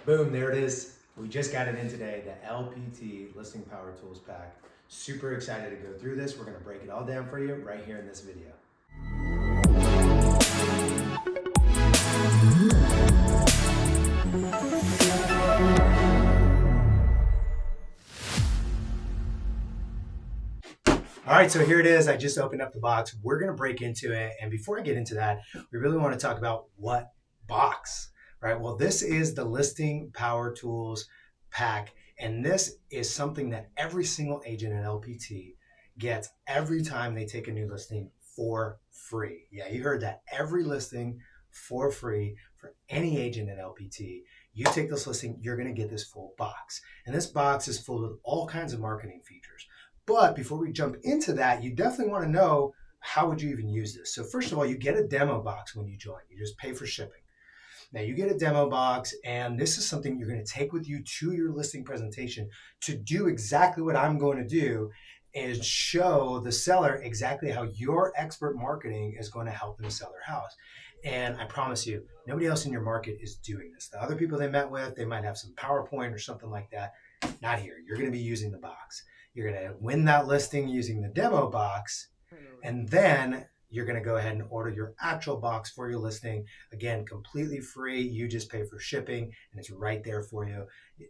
Boom, there it is. We just got it in today, the LPT Listing Power Tools Pack. Super excited to go through this. We're gonna break it all down for you right here in this video. All right, so here it is. I just opened up the box. We're gonna break into it. And before I get into that, we really wanna talk about what box, right? Well, this is the Listing Power Tools Pack. And this is something that every single agent at LPT gets every time they take a new listing for free. Yeah, you heard that. Every listing for free for any agent at LPT. You take this listing, you're gonna get this full box. And this box is full of all kinds of marketing features. But before we jump into that, you definitely want to know, how would you even use this? So first of all, you get a demo box when you join. You just pay for shipping. Now you get a demo box, and this is something you're going to take with you to your listing presentation to do exactly what I'm going to do, and show the seller exactly how your expert marketing is going to help them sell their house. And I promise you, nobody else in your market is doing this. The other people they met with, they might have some PowerPoint or something like that. Not here. You're going to be using the box. You're going to win that listing using the demo box, and then you're going to go ahead and order your actual box for your listing. Again, completely free. You just pay for shipping, and it's right there for you.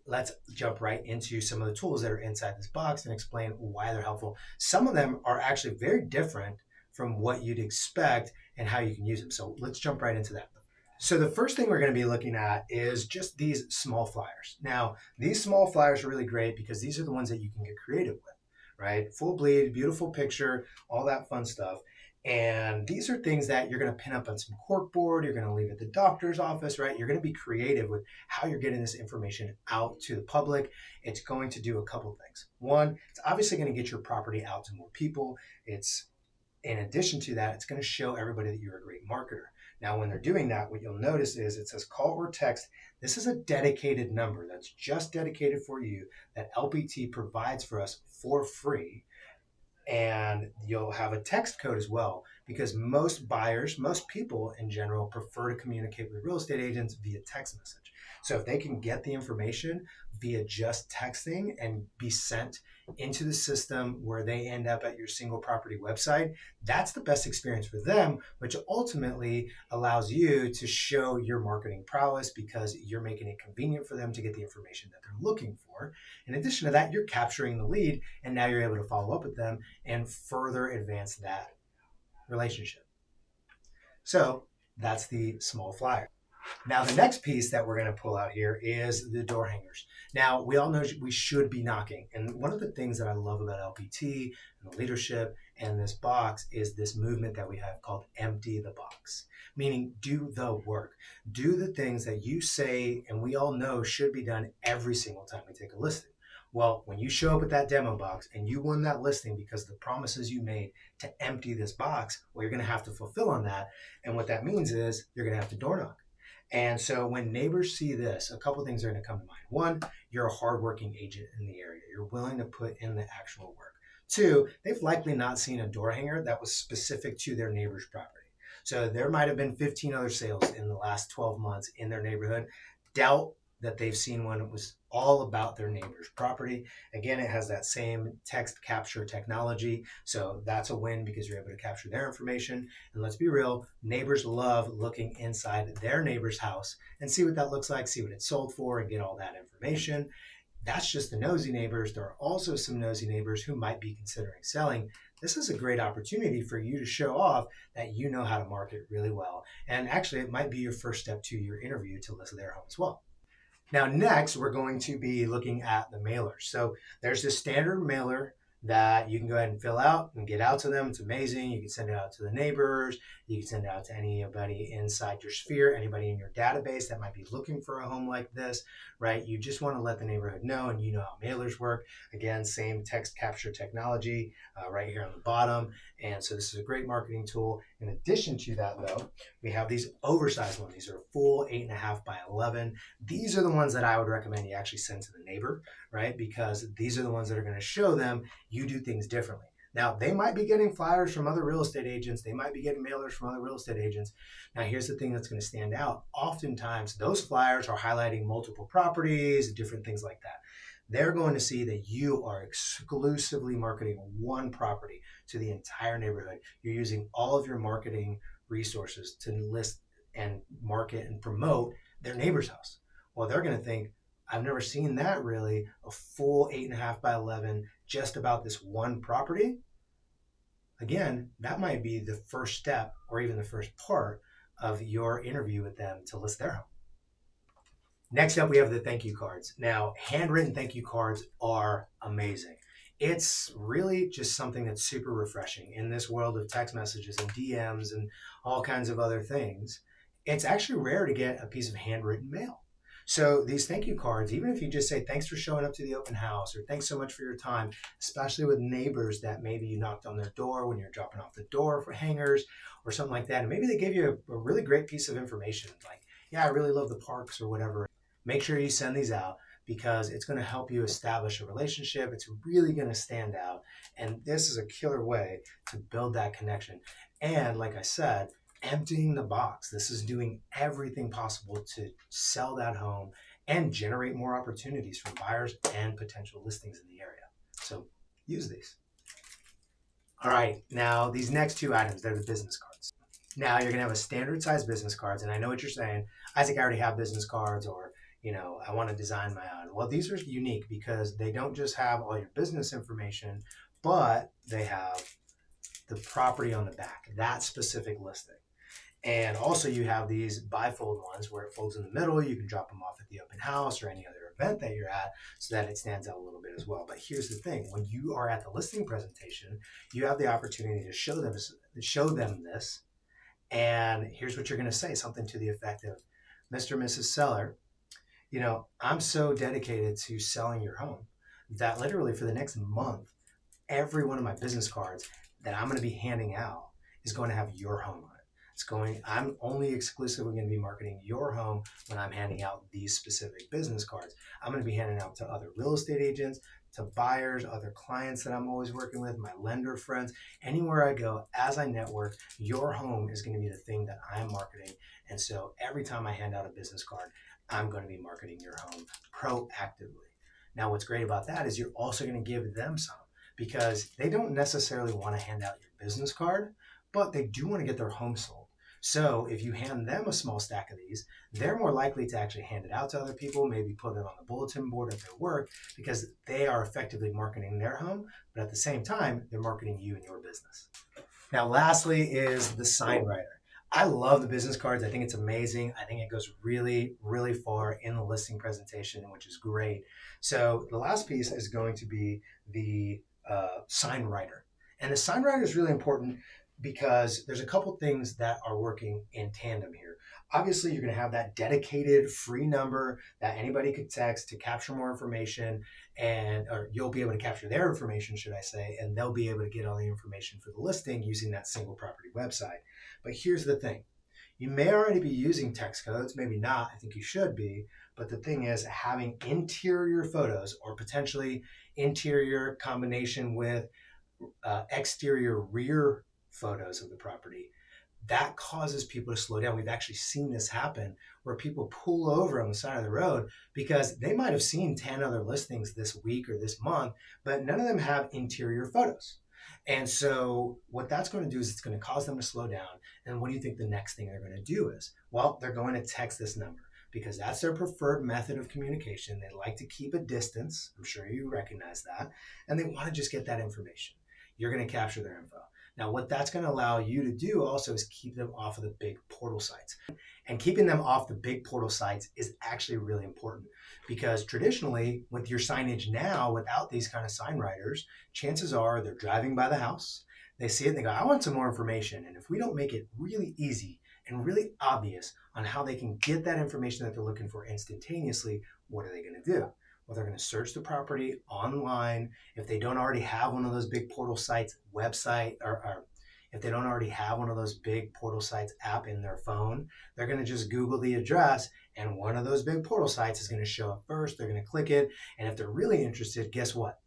Let's jump right into some of the tools that are inside this box and explain why they're helpful. Some of them are actually very different from what you'd expect and how you can use them. So let's jump right into that. So the first thing we're going to be looking at is just these small flyers. Now, these small flyers are really great because these are the ones that you can get creative with, right? Full bleed, beautiful picture, all that fun stuff. And these are things that you're going to pin up on some corkboard, you're going to leave at the doctor's office, right? You're going to be creative with how you're getting this information out to the public. It's going to do a couple things. One, it's obviously going to get your property out to more people. It's, in addition to that, it's going to show everybody that you're a great marketer. Now, when they're doing that, what you'll notice is it says call or text. This is a dedicated number that's just dedicated for you that LPT provides for us for free. And you'll have a text code as well, because most buyers, most people in general, prefer to communicate with real estate agents via text message. So if they can get the information via just texting and be sent into the system where they end up at your single property website, that's the best experience for them, which ultimately allows you to show your marketing prowess because you're making it convenient for them to get the information that they're looking for. In addition to that, you're capturing the lead, and now you're able to follow up with them and further advance that relationship. So that's the small flyer. Now, the next piece that we're going to pull out here is the door hangers. Now, we all know we should be knocking. And one of the things that I love about LPT and the leadership and this box is this movement that we have called empty the box, meaning do the work. Do the things that you say and we all know should be done every single time we take a listing. Well, when you show up at that demo box and you won that listing because of the promises you made to empty this box, well, you're going to have to fulfill on that. And what that means is you're going to have to door knock. And so when neighbors see this, a couple of things are going to come to mind. One, you're a hardworking agent in the area. You're willing to put in the actual work. Two, they've likely not seen a door hanger that was specific to their neighbor's property. So there might have been 15 other sales in the last 12 months in their neighborhood. Doubt that they've seen one that was all about their neighbor's property. Again, it has that same text capture technology. So that's a win because you're able to capture their information. And let's be real, neighbors love looking inside their neighbor's house and see what that looks like, see what it's sold for, and get all that information. That's just the nosy neighbors. There are also some nosy neighbors who might be considering selling. This is a great opportunity for you to show off that you know how to market really well. And actually, it might be your first step to your interview to list their home as well. Now, next, we're going to be looking at the mailers. So there's this standard mailer that you can go ahead and fill out and get out to them. It's amazing. You can send it out to the neighbors. You can send it out to anybody inside your sphere, anybody in your database that might be looking for a home like this, right? You just want to let the neighborhood know, and you know how mailers work. Again, same text capture technology right here on the bottom. And so this is a great marketing tool. In addition to that, though, we have these oversized ones. These are full 8.5 by 11. These are the ones that I would recommend you actually send to the neighbor, right? Because these are the ones that are going to show them you do things differently. Now, they might be getting flyers from other real estate agents. They might be getting mailers from other real estate agents. Now, here's the thing that's going to stand out. Oftentimes, those flyers are highlighting multiple properties, different things like that. They're going to see that you are exclusively marketing one property to the entire neighborhood. You're using all of your marketing resources to list and market and promote their neighbor's house. Well, they're going to think, I've never seen that really, a full 8.5 by 11 just about this one property. Again, that might be the first step or even the first part of your interview with them to list their home. Next up, we have the thank you cards. Now, handwritten thank you cards are amazing. It's really just something that's super refreshing in this world of text messages and DMs and all kinds of other things. It's actually rare to get a piece of handwritten mail. So these thank you cards, even if you just say, thanks for showing up to the open house, or thanks so much for your time, especially with neighbors that maybe you knocked on their door when you're dropping off the door for hangers or something like that. And maybe they gave you a really great piece of information, like, yeah, I really love the parks or whatever. Make sure you send these out because it's going to help you establish a relationship. It's really going to stand out. And this is a killer way to build that connection. And like I said, emptying the box. This is doing everything possible to sell that home and generate more opportunities from buyers and potential listings in the area. So use these. All right, now these next two items, they're the business cards. Now you're gonna have a standard size business cards, and I know what you're saying, Isaac, I already have business cards, or I want to design my own. Well, these are unique because they don't just have all your business information, but they have the property on the back, that specific listing. And also you have these bifold ones where it folds in the middle. You can drop them off at the open house or any other event that you're at so that it stands out a little bit as well. But here's the thing. When you are at the listing presentation, you have the opportunity to show them this. And here's what you're going to say, something to the effect of, Mr. and Mrs. Seller, I'm so dedicated to selling your home that literally for the next month, every one of my business cards that I'm going to be handing out is going to have your home on it. I'm only exclusively going to be marketing your home when I'm handing out these specific business cards. I'm going to be handing out to other real estate agents, to buyers, other clients that I'm always working with, my lender friends, anywhere I go, as I network, your home is going to be the thing that I'm marketing. And so every time I hand out a business card, I'm going to be marketing your home proactively. Now, what's great about that is you're also going to give them some, because they don't necessarily want to hand out your business card, but they do want to get their home sold. So if you hand them a small stack of these, they're more likely to actually hand it out to other people, maybe put it on the bulletin board at their work, because they are effectively marketing their home, but at the same time, they're marketing you and your business. Now, lastly is the sign writer. I love the business cards. I think it's amazing. I think it goes really, really far in the listing presentation, which is great. So the last piece is going to be the sign writer. And the sign writer is really important because there's a couple things that are working in tandem here. Obviously, you're going to have that dedicated free number that anybody could text to capture more information, or you'll be able to capture their information, should I say, and they'll be able to get all the information for the listing using that single property website. But here's the thing. You may already be using text codes, maybe not, I think you should be, but the thing is having interior photos or potentially interior combination with exterior rear photos of the property, that causes people to slow down. We've actually seen this happen where people pull over on the side of the road because they might have seen 10 other listings this week or this month, but none of them have interior photos. And so what that's going to do is it's going to cause them to slow down. And what do you think the next thing they're going to do is? Well, they're going to text this number because that's their preferred method of communication. They like to keep a distance. I'm sure you recognize that. And they want to just get that information. You're going to capture their info. Now, what that's going to allow you to do also is keep them off of the big portal sites. And keeping them off the big portal sites is actually really important because traditionally, with your signage now, without these kind of sign writers, chances are they're driving by the house, they see it and they go, I want some more information. And if we don't make it really easy and really obvious on how they can get that information that they're looking for instantaneously, what are they going to do? Well, they're going to search the property online. If they don't already have one of those big portal sites website, or if they don't already have one of those big portal sites app in their phone, they're going to just Google the address and one of those big portal sites is going to show up first. They're going to click it. And if they're really interested, guess what?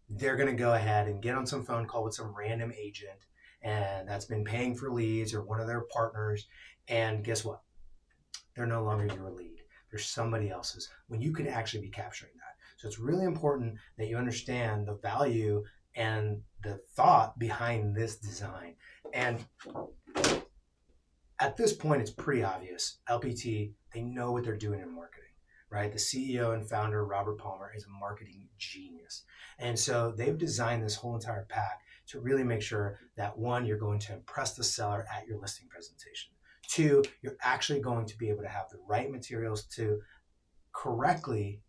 they're going to go ahead and get on some phone call with some random agent and that's been paying for leads or one of their partners. And guess what? They're no longer your lead. There's somebody else's when you can actually be capturing that. So it's really important that you understand the value and the thought behind this design. And at this point, it's pretty obvious. LPT, they know what they're doing in marketing, right? The CEO and founder, Robert Palmer, is a marketing genius. And so they've designed this whole entire pack to really make sure that one, you're going to impress the seller at your listing presentation. Two, you're actually going to be able to have the right materials to correctly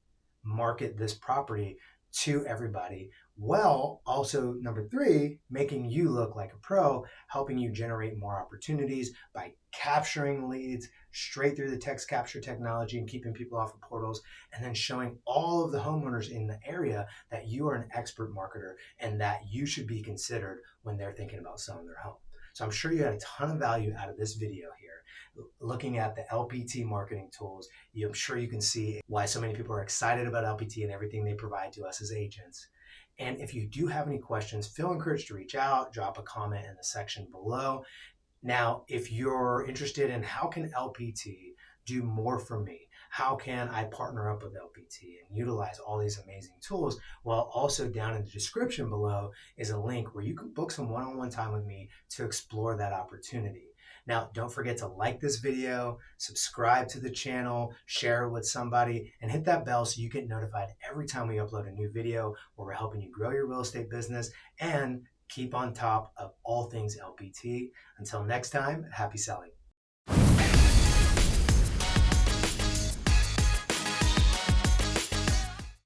market this property to everybody. Well, also number three, making you look like a pro, helping you generate more opportunities by capturing leads straight through the text capture technology and keeping people off of portals, and then showing all of the homeowners in the area that you are an expert marketer and that you should be considered when they're thinking about selling their home. So I'm sure you had a ton of value out of this video here. Looking at the LPT marketing tools, I'm sure you can see why so many people are excited about LPT and everything they provide to us as agents. And if you do have any questions, feel encouraged to reach out, drop a comment in the section below. Now, if you're interested in how can LPT do more for me, how can I partner up with LPT and utilize all these amazing tools? Well, also down in the description below is a link where you can book some one-on-one time with me to explore that opportunity. Now, don't forget to like this video, subscribe to the channel, share it with somebody, and hit that bell so you get notified every time we upload a new video where we're helping you grow your real estate business and keep on top of all things LPT. Until next time, happy selling.